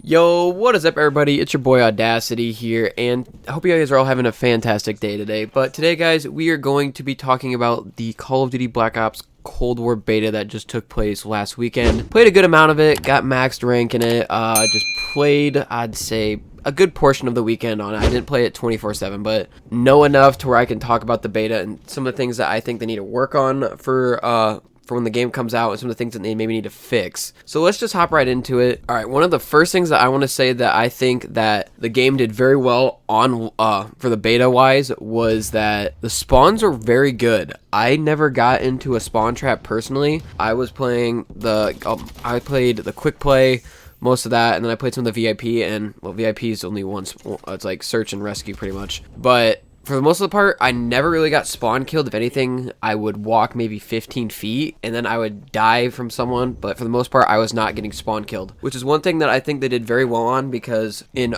Yo, what is up everybody? It's your boy Audacity here, and I hope you guys are all having a fantastic day today. But today, guys, we are going to be talking about the Call of Duty Black Ops Cold War beta that just took place last weekend. Played a good amount of it, got maxed rank in it, just played, I'd say, a good portion of the weekend on it. I didn't play it 24/7, but know enough to where I can talk about the beta and some of the things that I think they need to work on for when the game comes out and some of the things that they maybe need to fix. So let's just hop right into it. All right, one of the first things that I want to say that I think that the game did very well on for the beta wise was that the spawns are very good. I never got into a spawn trap personally. I was playing I played the quick play, most of that, and then I played some of the VIP, and well, VIP is only once. It's like search and rescue pretty much, but for the most of the part, I never really got spawn killed. If anything, I would walk maybe 15 feet, and then I would die from someone. But for the most part, I was not getting spawn killed, which is one thing that I think they did very well on, because in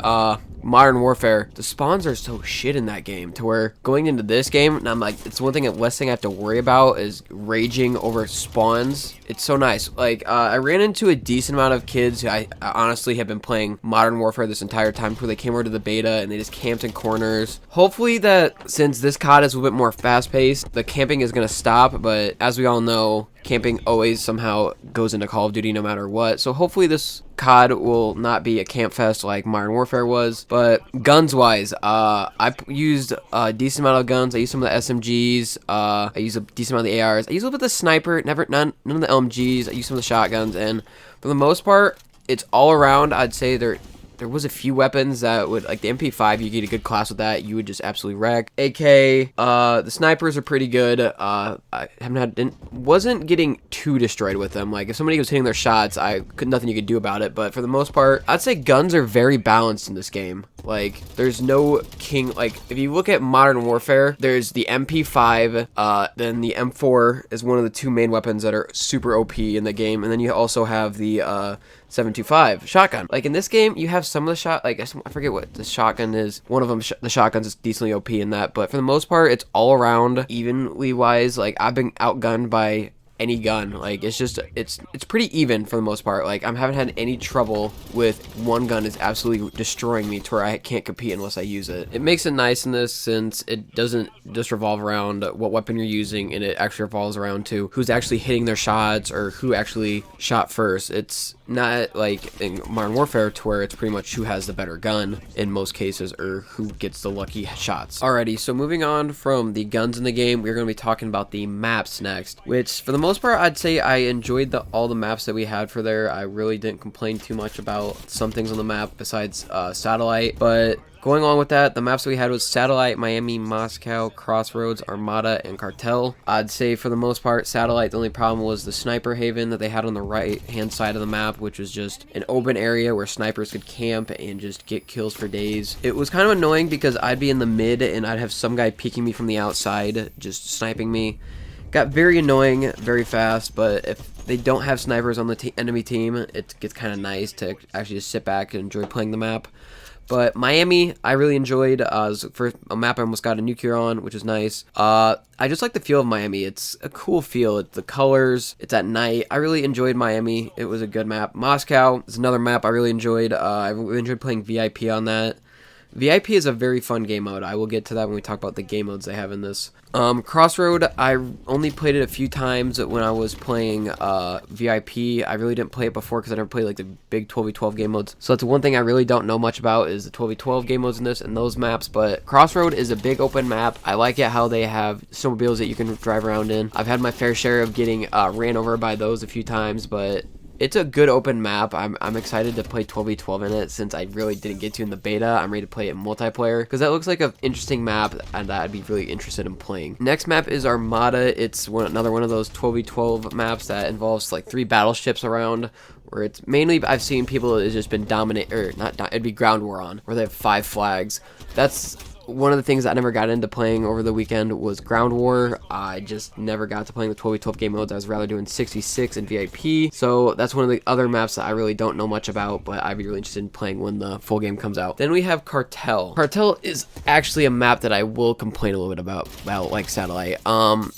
Modern Warfare, the spawns are so shit in that game, to where going into this game, and I'm like, it's one thing that less thing I have to worry about is raging over spawns. It's so nice. Like, I ran into a decent amount of kids who I honestly have been playing Modern Warfare this entire time, before they came over to the beta, and they just camped in corners. Hopefully that since this COD is a little bit more fast-paced, the camping is going to stop, but as we all know, camping always somehow goes into Call of Duty no matter what. So hopefully this COD will not be a camp fest like Modern Warfare was. But guns-wise, I used a decent amount of guns. I used some of the SMGs. I used a decent amount of the ARs. I used a little bit of the sniper, none of the LMGs. I used some of the shotguns, and for the most part, it's all around. I'd say there was a few weapons that would, like the MP5, you get a good class with that, you would just absolutely wreck. AK, the snipers are pretty good. Wasn't getting too destroyed with them. Like if somebody was hitting their shots, nothing you could do about it. But for the most part, I'd say guns are very balanced in this game. Like there's no king. Like if you look at Modern Warfare, there's the MP5, then the M4 is one of the two main weapons that are super OP in the game, and then you also have the 7.25 shotgun. Like in this game, you have some of the I forget what the shotgun is. One of them, the shotguns is decently OP in that, but for the most part, it's all around evenly wise. Like I've been outgunned by any gun. Like it's pretty even for the most part. Like I haven't had any trouble with one gun is absolutely destroying me to where I can't compete unless I use it. It makes it nice in this, since it doesn't just revolve around what weapon you're using, and it actually revolves around to who's actually hitting their shots or who actually shot first. It's not like in Modern Warfare to where it's pretty much who has the better gun in most cases, or who gets the lucky shots. Alrighty, so moving on from the guns in the game, we're going to be talking about the maps next, which for the most part, I'd say I enjoyed all the maps that we had for there. I really didn't complain too much about some things on the map besides Satellite, but going on with that, the maps that we had was Satellite, Miami, Moscow, Crossroads, Armada, and Cartel. I'd say for the most part, Satellite, the only problem was the sniper haven that they had on the right-hand side of the map, which was just an open area where snipers could camp and just get kills for days. It was kind of annoying because I'd be in the mid and I'd have some guy peeking me from the outside, just sniping me. Got very annoying very fast, but if they don't have snipers on the enemy team, it gets kind of nice to actually just sit back and enjoy playing the map. But Miami, I really enjoyed. For a map I almost got a nuclear on, which is nice. I just like the feel of Miami. It's a cool feel. It's the colors. It's at night. I really enjoyed Miami. It was a good map. Moscow is another map I really enjoyed. I really enjoyed playing VIP on that. VIP is a very fun game mode. I will get to that when we talk about the game modes they have in this. Crossroad, I only played it a few times when I was playing VIP. I really didn't play it before because I never played like the big 12v12 game modes. So that's one thing I really don't know much about, is the 12v12 game modes in this and those maps. But Crossroad is a big open map. I like it how they have snowmobiles that you can drive around in. I've had my fair share of getting ran over by those a few times, but it's a good open map. I'm excited to play 12v12 in it, since I really didn't get to in the beta. I'm ready to play it in multiplayer because that looks like an interesting map and that I'd be really interested in playing. Next map is Armada. It's another one of those 12v12 maps that involves like 3 battleships around, where it's mainly, I've seen people has just been it'd be ground war on, where they have 5 flags. That's one of the things I never got into playing over the weekend was Ground War. I just never got to playing the 12v12 game modes. I was rather doing 66 and VIP. So that's one of the other maps that I really don't know much about, but I'd be really interested in playing when the full game comes out. Then we have Cartel. Cartel is actually a map that I will complain a little bit about like Satellite.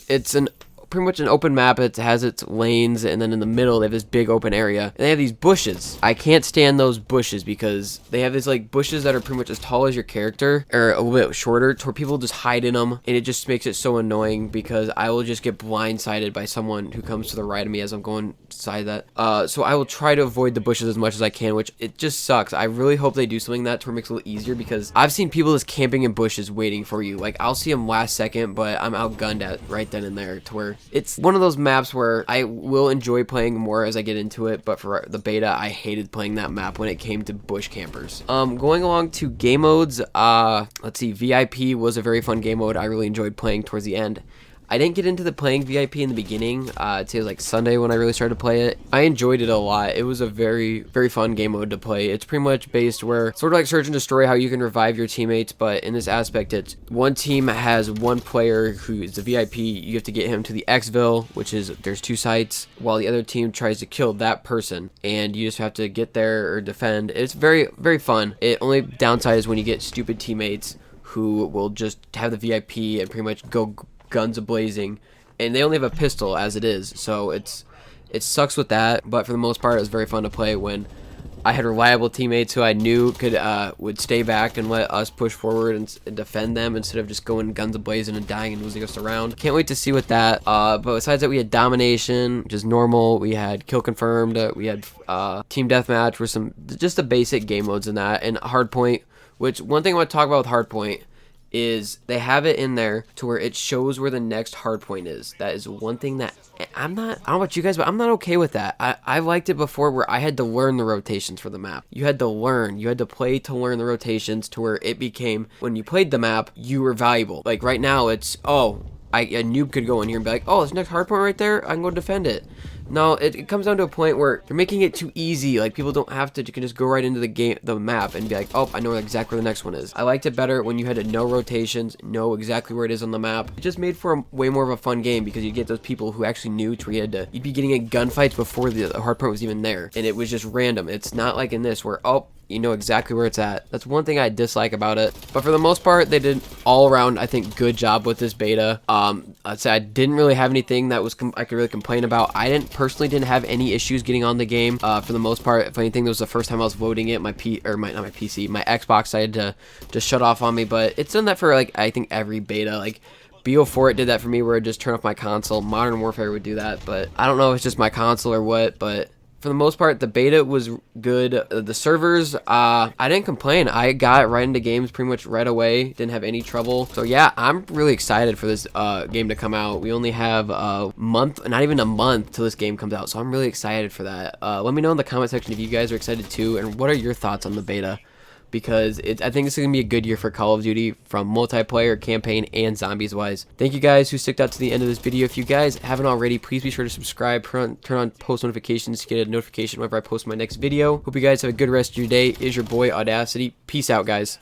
It's an pretty much an open map. It has its lanes, and then in the middle they have this big open area, and they have these bushes. I can't stand those bushes because they have these like bushes that are pretty much as tall as your character, or a little bit shorter, to where people just hide in them, and it just makes it so annoying because I will just get blindsided by someone who comes to the right of me as I'm going side that. So I will try to avoid the bushes as much as I can, which it just sucks. I really hope they do something that to make it a little easier, because I've seen people just camping in bushes waiting for you. Like, I'll see them last second, but I'm outgunned at right then and there, to where it's one of those maps where I will enjoy playing more as I get into it, but for the beta, I hated playing that map when it came to bush campers. Going along to game modes, let's see, VIP was a very fun game mode. I really enjoyed playing towards the end. I didn't get into the playing VIP in the beginning. I'd say it was like Sunday when I really started to play it. I enjoyed it a lot. It was a very, very fun game mode to play. It's pretty much based where, sort of like Search and Destroy, how you can revive your teammates, but in this aspect, it's one team has one player who is the VIP. You have to get him to the Xville, which is, there's 2 sites, while the other team tries to kill that person, and you just have to get there or defend. It's very, very fun. It only downside is when you get stupid teammates who will just have the VIP and pretty much go guns a-blazing, and they only have a pistol as it is, so it sucks with that. But for the most part, it was very fun to play when I had reliable teammates who I knew would stay back and let us push forward and defend them, instead of just going guns a-blazing and dying and losing us around. Can't wait to see what that. But besides that, we had domination, which is normal. We had kill confirmed. We had team deathmatch, with just the basic game modes in that, and hardpoint. Which, one thing I want to talk about with hardpoint is they have it in there to where it shows where the next hard point is. That is one thing that I don't know about you guys, but I'm not okay with that. I liked it before where I had to learn the rotations for the map. You had to play to learn the rotations, to where it became, when you played the map, you were valuable. Like right now, it's, a noob could go in here and be like, oh, this next hard point right there, I can go defend it. No, it comes down to a point where they're making it too easy. Like, people don't have to, you can just go right into the map and be like, oh, I know exactly where the next one is. I liked it better when you had to know rotations, know exactly where it is on the map. It just made for way more of a fun game, because you get those people who actually knew, to where you'd be getting in gunfights before the hardpoint was even there, and it was just random. It's not like in this where, you know exactly where it's at. That's one thing I dislike about it. But for the most part, they did all around, I think, good job with this beta. I'd say I didn't really have anything that I could really complain about. I personally didn't have any issues getting on the game. For the most part, if anything, that was the first time I was loading it. My Xbox decided to just shut off on me. But it's done that for, like, I think every beta. Like, BO4, it did that for me, where it just turned off my console. Modern Warfare would do that, but I don't know if it's just my console or what, but for the most part, the beta was good. The servers, I didn't complain. I got right into games pretty much right away. Didn't have any trouble. So yeah, I'm really excited for this game to come out. We only have a month, not even a month, till this game comes out. So I'm really excited for that. Let me know in the comment section if you guys are excited too, and what are your thoughts on the beta. Because I think this is going to be a good year for Call of Duty, from multiplayer, campaign, and zombies wise. Thank you guys who stuck out to the end of this video. If you guys haven't already, please be sure to subscribe, turn on post notifications to get a notification whenever I post my next video. Hope you guys have a good rest of your day. It is your boy Audacity. Peace out, guys.